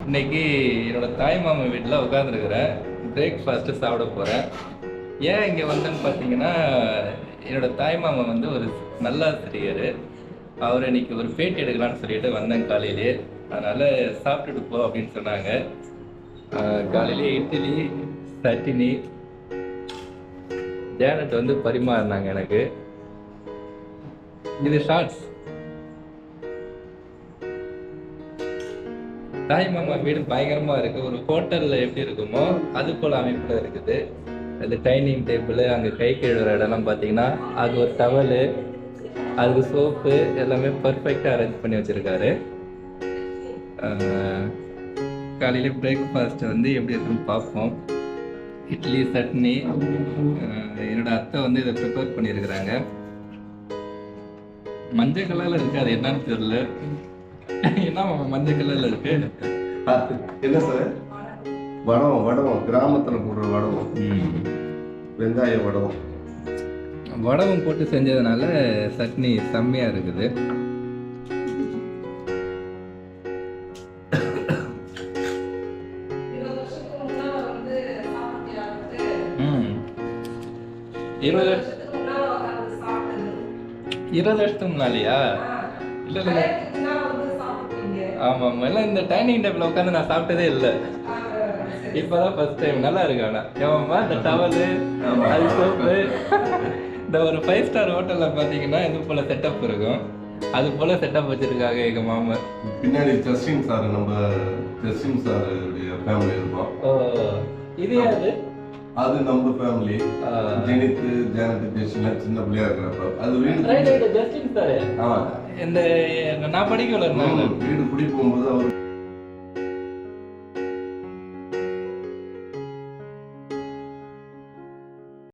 இன்னைக்கு என்னோட தாய் மாமா வீட்டில் உட்காந்துருக்கிறேன். பிரேக்ஃபாஸ்ட்டு சாப்பிட போகிறேன். ஏன் இங்கே வந்தேன்னு பார்த்தீங்கன்னா, என்னோட தாய் மாமா வந்து ஒரு நல்லாசிரியர். அவர் இன்னைக்கு ஒரு பேட்டி எடுக்கலான்னு சொல்லிட்டு வந்தேன் காலையிலேயே. அதனால் சாப்பிட்டுட்டு போ அப்படின்னு சொன்னாங்க. காலையிலேயே இட்லி, சட்னி, ஜேனட் வந்து பரிமாறினாங்க எனக்கு. இது ஷார்ட்ஸ். தாய் மாமா வீடு பயங்கரமா இருக்கு. ஒரு ஹோட்டல்ல எப்படி இருக்குமோ அது போல அமைப்புல இருக்குது. அது டைனிங் டேபிள், அங்க கை கழுவுற இடம்லாம் பார்த்தீங்கன்னா அது ஒரு டவலு, அதுக்கு சோப்பு எல்லாமே பர்ஃபெக்டா அரேஞ்ச் பண்ணி வச்சிருக்காரு. காலையில பிரேக்ஃபாஸ்ட் வந்து எப்படி இருக்குன்னு பார்ப்போம். இட்லி, சட்னி. என்னோட அத்தை வந்து இதை ப்ரிப்பேர் பண்ணியிருக்கிறாங்க. மஞ்சள் கலர்ல இருக்கு, அது என்னன்னு தெரியல. என்ன மஞ்சள் கலர்ல இருக்கு? என்ன சார்? வடவம். வடவம் கிராமத்துல போடுற வடவம். வெங்காய வடவம். வடவம் போட்டு செஞ்சதுனால சட்னி செம்மையா இருக்குது. இருபது வருஷத்துக்கு முன்னாலியா? இல்ல இல்ல, ஆமா ஆமா, எல்லாம் இந்த டைனிங் டேபிள் உட்காந்து நான் சாப்பிட்டதே இல்லை. இப்பதான் ஃபர்ஸ்ட் டைம். நல்லா இருக்கு. ஆனா ஏமாமா இந்த டவலு, அது சோப்பு. இந்த ஒரு 5 ஸ்டார் ஹோட்டல்ல பாத்தீங்கன்னா இது போல செட்டப் இருக்கும். அது போல செட்டப் வச்சிருக்காங்க எங்க மாமா. பின்னாடி ஜஸ்டின் சார், நம்ம ஜஸ்டின் சார் ஃபேமிலி இருக்கும். ஓ, இது யாரு? அது நம்ம ஃபேமிலி. ஜெனித், ஜானட், ஜெஸ்டின் சின்ன பிள்ளையா இருக்கிறப்ப அது வீடு. Justin sir. இந்த நான் படிக்கல, வீடு குடி போகும்போது அவர்